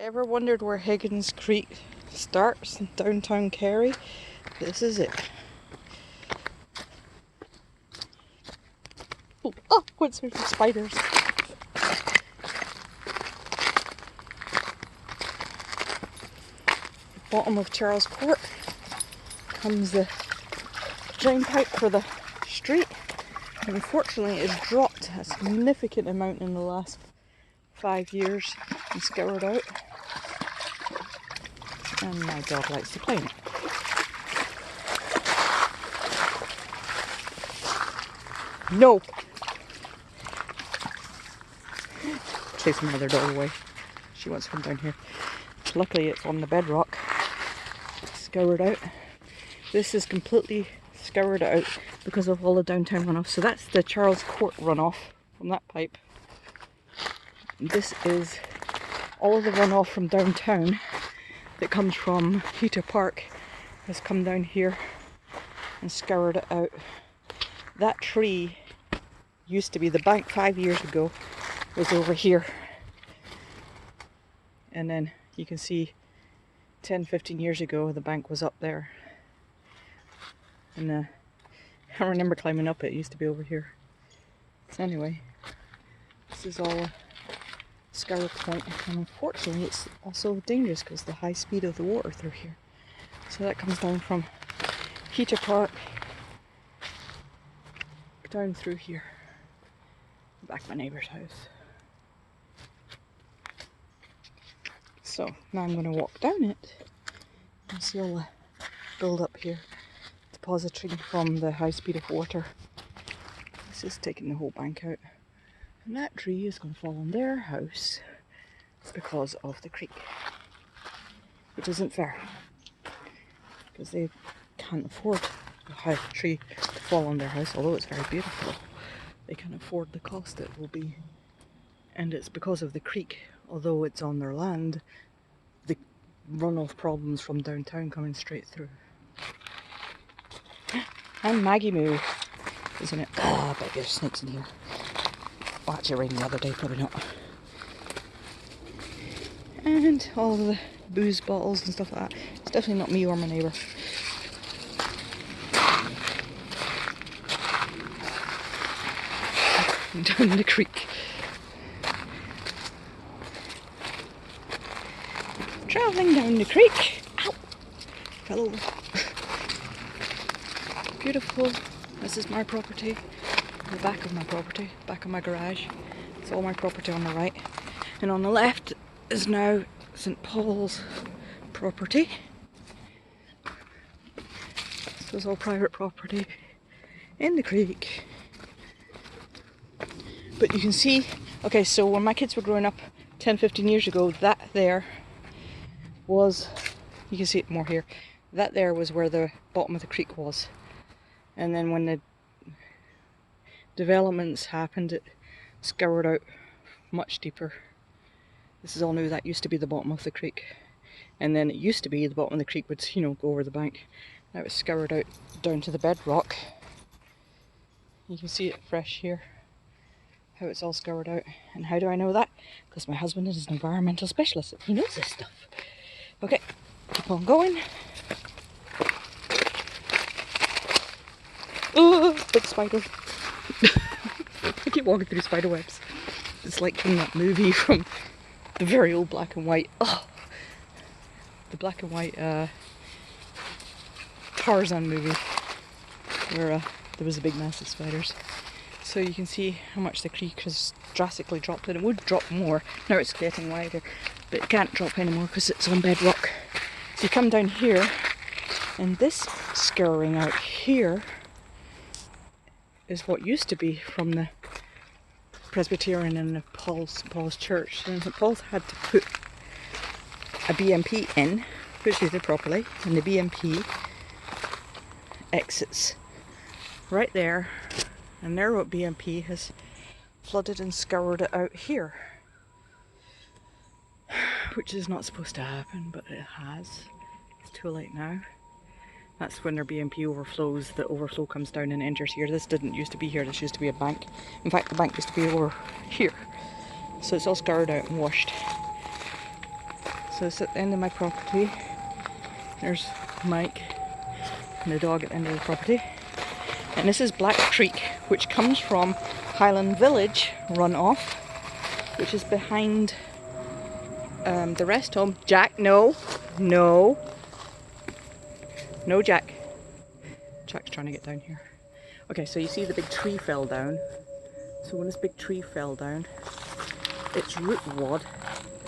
Ever wondered where Higgins Creek starts in downtown Kerry? This is it. Oh, what's there? Spiders. Bottom of Charles Court comes the drain pipe for the street. And unfortunately, it's dropped a significant amount in the last 5 years and scoured out. And my dog likes to play in it. No! Chasing another dog away. She wants to come down here. Luckily it's on the bedrock. Scoured out. This is completely scoured out because of all the downtown runoff. So that's the Charles Court runoff from that pipe. This is all of the runoff from downtown that comes from Heater Park has come down here and scoured it out. That tree used to be, the bank 5 years ago was over here. And then you can see 10-15 years ago the bank was up there. And I remember climbing up it, used to be over here. So anyway, this is all a scour point, and unfortunately it's also dangerous because the high speed of the water through here. So that comes down from Heater Park down through here, back of my neighbour's house. So now I'm going to walk down it and see all the build up here, depositing from the high speed of water. This is taking the whole bank out. And that tree is going to fall on their house because of the creek. Which isn't fair. Because they can't afford a tree to fall on their house, although it's very beautiful. They can't afford the cost it will be. And it's because of the creek, although it's on their land, the runoff problems from downtown coming straight through. And Maggie Moo, isn't it? Ah, I bet there's snakes in here. Well, actually it rained the other day, probably not. And all of the booze bottles and stuff like that. It's definitely not me or my neighbour. Down the creek. Travelling down the creek. Ow! Fell over. Beautiful. This is my property. The back of my property. Back of my garage. It's all my property on the right. And on the left is now St Paul's property. This was all private property in the creek. But you can see, okay, so when my kids were growing up 10-15 years ago, that there was, you can see it more here, that there was where the bottom of the creek was. And then when the developments happened, it scoured out much deeper. This is all new. That used to be the bottom of the creek. And then it used to be the bottom of the creek would, you know, go over the bank. Now it's scoured out down to the bedrock. You can see it fresh here, how it's all scoured out. And how do I know that? Because my husband is an environmental specialist. He knows this stuff. Okay, keep on going. Oh, big spider. I keep walking through spider webs. It's like from that movie from the very old black and white. Oh, the black and white Tarzan movie, where there was a big mass of spiders. So you can see how much the creek has drastically dropped, and it would drop more. Now it's getting wider, but it can't drop anymore because it's on bedrock. So you come down here, and this scouring out here is what used to be from the Presbyterian and the Paul's Church. And St Paul's had to put a BMP in, which they did properly, and the BMP exits right there. And there what BMP has flooded and scoured it out here. Which is not supposed to happen, but it has. It's too late now. That's when their BMP overflows, the overflow comes down and enters here. This didn't used to be here, this used to be a bank. In fact, the bank used to be over here. So it's all scoured out and washed. So it's at the end of my property. There's Mike and the dog at the end of the property. And this is Black Creek, which comes from Highland Village runoff, which is behind the rest home. Jack, no. No. No, Jack. Jack's trying to get down here. Okay, so you see the big tree fell down. So when this big tree fell down, its root wad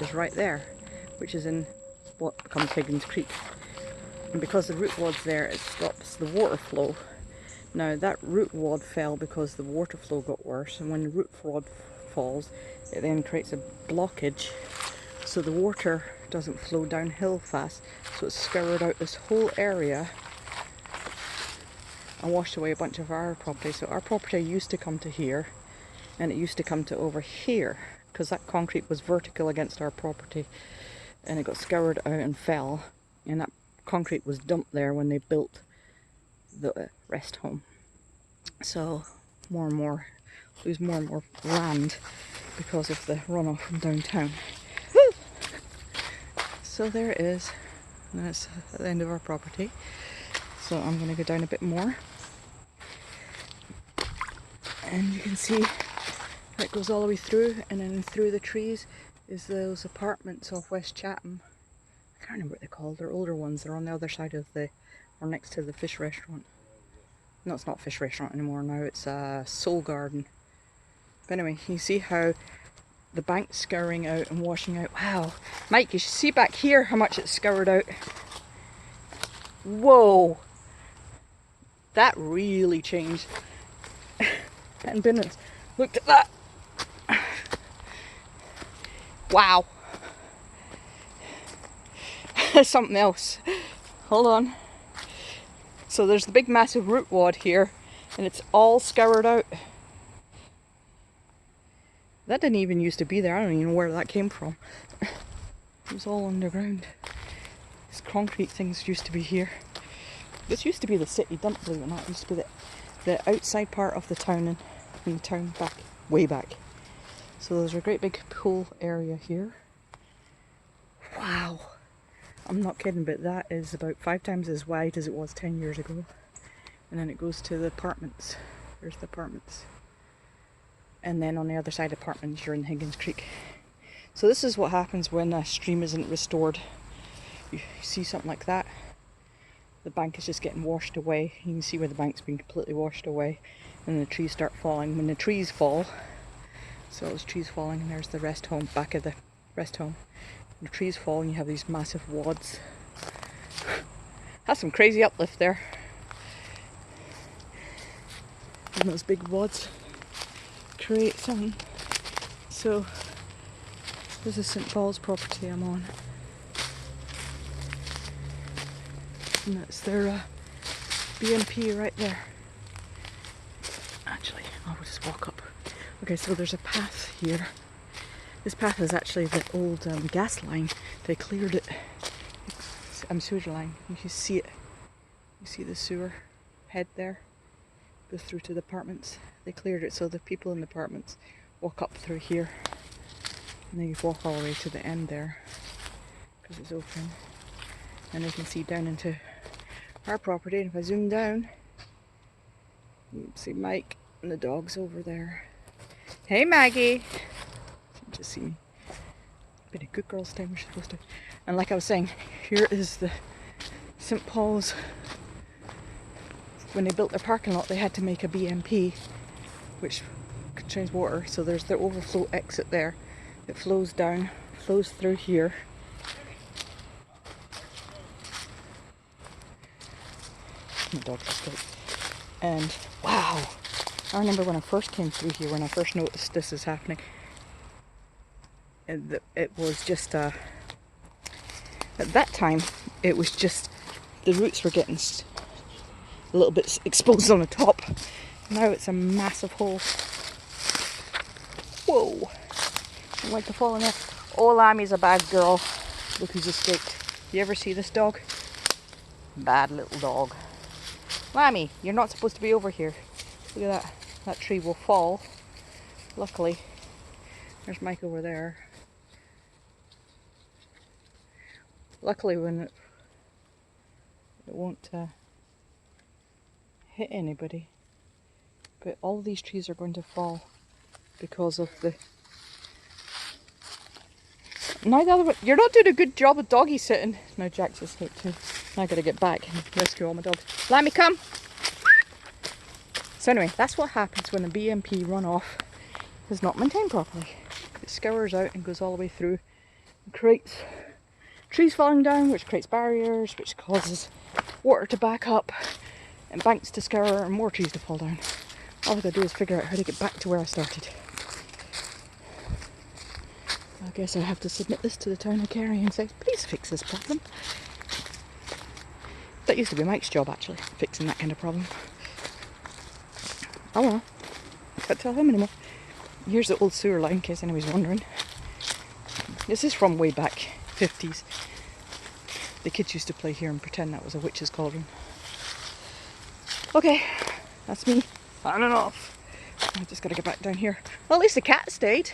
is right there, which is in what becomes Higgins Creek. And because the root wad's there, it stops the water flow. Now that root wad fell because the water flow got worse, and when the root wad falls, it then creates a blockage, so the water doesn't flow downhill fast, so it's scoured out this whole area and washed away a bunch of our property. So our property used to come to here, and it used to come to over here, because that concrete was vertical against our property, and it got scoured out and fell, and that concrete was dumped there when they built the rest home. So more and more, lose more and more land because of the runoff from downtown. So there it is, and that's at the end of our property. So I'm going to go down a bit more, and you can see that goes all the way through, and then through the trees is those apartments off West Chatham. I can't remember what they're called. They're older ones. They're on the other side of the, or next to the fish restaurant. No, it's not a fish restaurant anymore now. It's a Soul Garden. But anyway, you see how the bank's scouring out and washing out. Wow, Mike, you should see back here how much it's scoured out. Whoa, that really changed. And goodness, look at that. Wow. Something else. Hold on. So there's the big massive root wad here, and it's all scoured out. That didn't even used to be there. I don't even know where that came from. It was all underground. These concrete things used to be here. This used to be the city dump, believe it or not. It used to be the outside part of the town, and in the town back, way back. So there's a great big pool area here. Wow. I'm not kidding, but that is about 5 times as wide as it was 10 years ago. And then it goes to the apartments. There's the apartments. And then on the other side of apartments, you're in Higgins Creek. So this is what happens when a stream isn't restored. You see something like that, the bank is just getting washed away. You can see where the bank's been completely washed away, and the trees start falling. When the trees fall, so there's trees falling, and there's the rest home, back of the rest home. The trees fall and you have these massive wads. That's some crazy uplift there. And those big wads create something. So this is St. Paul's property I'm on. And that's their BNP right there. Actually, I'll just walk up. Okay, so there's a path here. This path is actually the old gas line. They cleared it. Sewage line. You can see it. You see the sewer head there? Goes through to the apartments. They cleared it so the people in the apartments walk up through here. And then you walk all the way to the end there, because it's open. And you can see down into our property. And if I zoom down, you can see Mike and the dog's over there. Hey Maggie! Just see me. Been a good girl's time, we're supposed to. And like I was saying, here is the St. Paul's. When they built their parking lot, they had to make a BMP, which contains water. So there's the overflow exit there. It flows down, flows through here. My dog just got. And wow! I remember when I first came through here, when I first noticed this is happening. It was just at that time it was just the roots were getting a little bit exposed on the top. Now it's a massive hole. Whoa, I don't like to fall in there. Oh, Lammy's a bad girl. Look who's escaped. You ever see this dog? Bad little dog. Lammy, you're not supposed to be over here. Look at that. That tree will fall. Luckily, there's Mike over there. Luckily when it won't hit anybody. But all of these trees are going to fall because of the... Now the other one, you're not doing a good job of doggy sitting. Now Jack's asleep too. Now I gotta get back and rescue all my dogs. Let me come! So anyway, that's what happens when the BMP runoff is not maintained properly. It scours out and goes all the way through and creates trees falling down, which creates barriers, which causes water to back up and banks to scour and more trees to fall down. All I gotta do is figure out how to get back to where I started. I guess I have to submit this to the town of Kerry and say, please fix this problem. That used to be Mike's job actually, fixing that kind of problem. Oh well, can't tell him anymore. Here's the old sewer line in case anybody's wondering. This is from way back, 50s. The kids used to play here and pretend that was a witch's cauldron. Okay, that's me signing off. I just gotta get back down here. Well, at least the cat stayed.